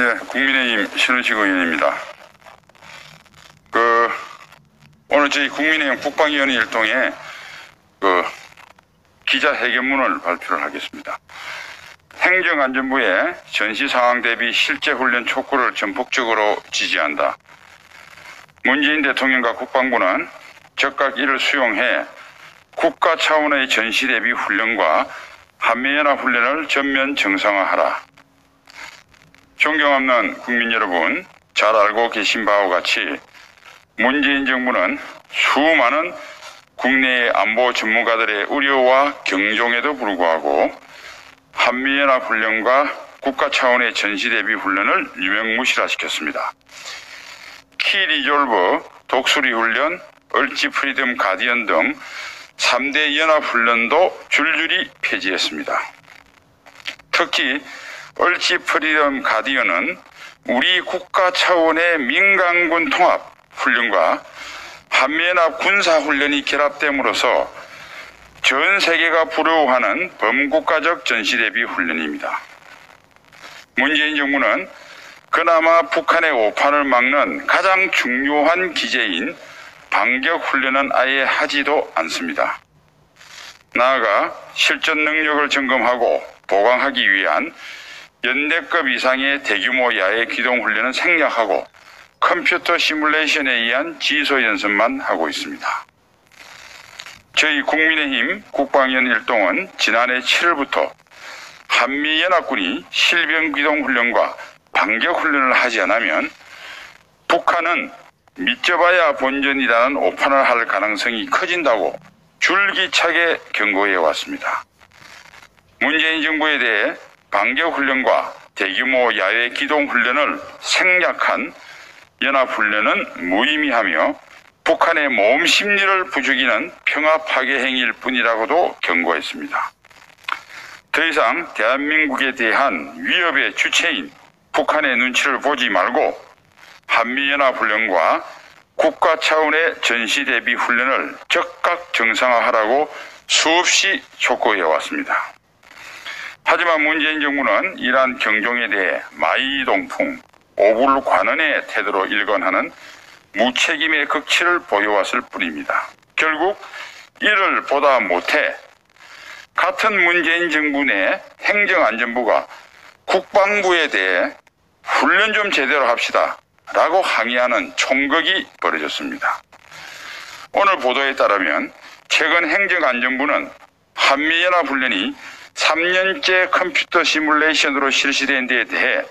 네, 국민의힘 신원식 의원입니다. 오늘 저희 국민의힘 국방위원회 일동에 기자회견문을 발표를 하겠습니다. 행정안전부의 전시상황 대비 실제훈련 촉구를 전폭적으로 지지한다. 문재인 대통령과 국방부는 즉각 이를 수용해 국가 차원의 전시 대비 훈련과 한미연합훈련을 전면 정상화하라. 존경하는 국민 여러분, 잘 알고 계신 바와 같이 문재인 정부는 수많은 국내의 안보 전문가들의 우려와 경종에도 불구하고 한미연합훈련과 국가 차원의 전시대비 훈련을 유명무실화시켰습니다. 키리졸브, 독수리훈련, 얼지 프리덤 가디언 등 3대 연합훈련도 줄줄이 폐지했습니다. 특히 얼지 프리덤 가디언은 우리 국가 차원의 민간군 통합 훈련과 한미연합 군사훈련이 결합됨으로써 전 세계가 부러워하는 범국가적 전시대비 훈련입니다. 문재인 정부는 그나마 북한의 오판을 막는 가장 중요한 기제인 반격훈련은 아예 하지도 않습니다. 나아가 실전 능력을 점검하고 보강하기 위한 연대급 이상의 대규모 야외 기동훈련은 생략하고 컴퓨터 시뮬레이션에 의한 지소 연습만 하고 있습니다. 저희 국민의힘 국방위원 일동은 지난해 7월부터 한미연합군이 실병기동훈련과 반격훈련을 하지 않으면 북한은 믿져봐야 본전이라는 오판을 할 가능성이 커진다고 줄기차게 경고해 왔습니다. 문재인 정부에 대해 반격훈련과 대규모 야외 기동훈련을 생략한 연합훈련은 무의미하며 북한의 모험 심리를 부추기는 평화 파괴 행위일 뿐이라고도 경고했습니다. 더 이상 대한민국에 대한 위협의 주체인 북한의 눈치를 보지 말고 한미연합훈련과 국가 차원의 전시대비 훈련을 즉각 정상화하라고 수없이 촉구해 왔습니다. 하지만 문재인 정부는 이러한 경종에 대해 마이동풍, 오불관원의 태도로 일관하는 무책임의 극치를 보여왔을 뿐입니다. 결국 이를 보다 못해 같은 문재인 정부 내 행정안전부가 국방부에 대해 훈련 좀 제대로 합시다 라고 항의하는 총극이 벌어졌습니다. 오늘 보도에 따르면 최근 행정안전부는 한미연합훈련이 3년째 컴퓨터 시뮬레이션으로 실시된 데에 대해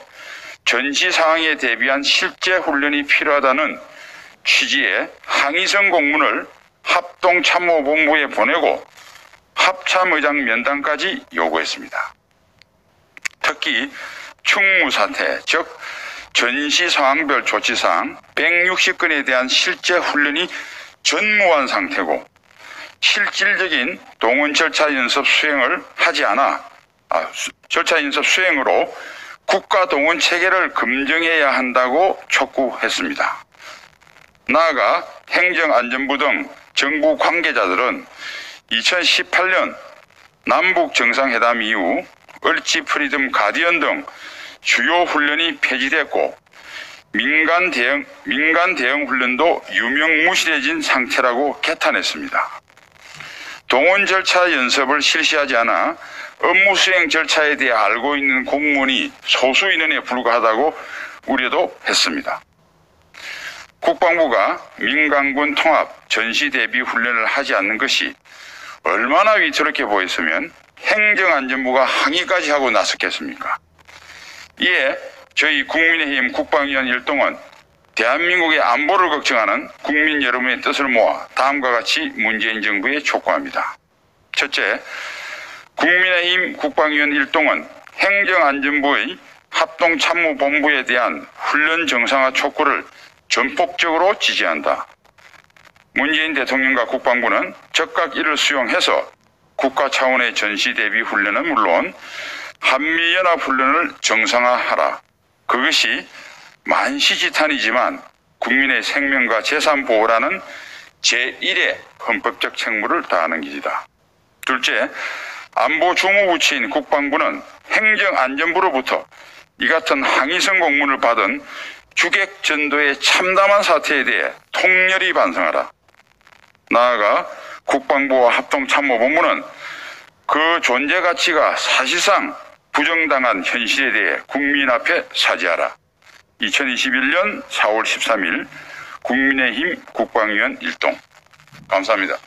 전시 상황에 대비한 실제 훈련이 필요하다는 취지의 항의성 공문을 합동참모본부에 보내고 합참의장 면담까지 요구했습니다. 특히 충무사태, 즉 전시 상황별 조치사항 160건에 대한 실제 훈련이 전무한 상태고 실질적인 동원 절차 연습 수행을 하지 않아 절차 연습 수행으로 국가 동원 체계를 검증해야 한다고 촉구했습니다. 나아가 행정안전부 등 정부 관계자들은 2018년 남북 정상회담 이후 얼지 프리덤 가디언 등 주요 훈련이 폐지됐고 민간 대응 훈련도 유명무실해진 상태라고 개탄했습니다. 동원 절차 연습을 실시하지 않아 업무 수행 절차에 대해 알고 있는 공무원이 소수 인원에 불과하다고 우려도 했습니다. 국방부가 민간군 통합 전시 대비 훈련을 하지 않는 것이 얼마나 위태롭게 보였으면 행정안전부가 항의까지 하고 나섰겠습니까? 이에 저희 국민의힘 국방위원 일동은 대한민국의 안보를 걱정하는 국민 여러분의 뜻을 모아 다음과 같이 문재인 정부에 촉구합니다. 첫째, 국민의힘 국방위원 일동은 행정안전부의 합동참모본부에 대한 훈련 정상화 촉구를 전폭적으로 지지한다. 문재인 대통령과 국방부는 즉각 이를 수용해서 국가 차원의 전시 대비 훈련은 물론 한미연합훈련을 정상화하라. 그것이 만시지탄이지만 국민의 생명과 재산 보호라는 제1의 헌법적 책무를 다하는 길이다. 둘째, 안보주무부처인 국방부는 행정안전부로부터 이 같은 항의성 공문을 받은 주객 전도의 참담한 사태에 대해 통렬히 반성하라. 나아가 국방부와 합동참모본부는 그 존재 가치가 사실상 부정당한 현실에 대해 국민 앞에 사죄하라. 2021년 4월 13일 국민의힘 국방위원 일동. 감사합니다.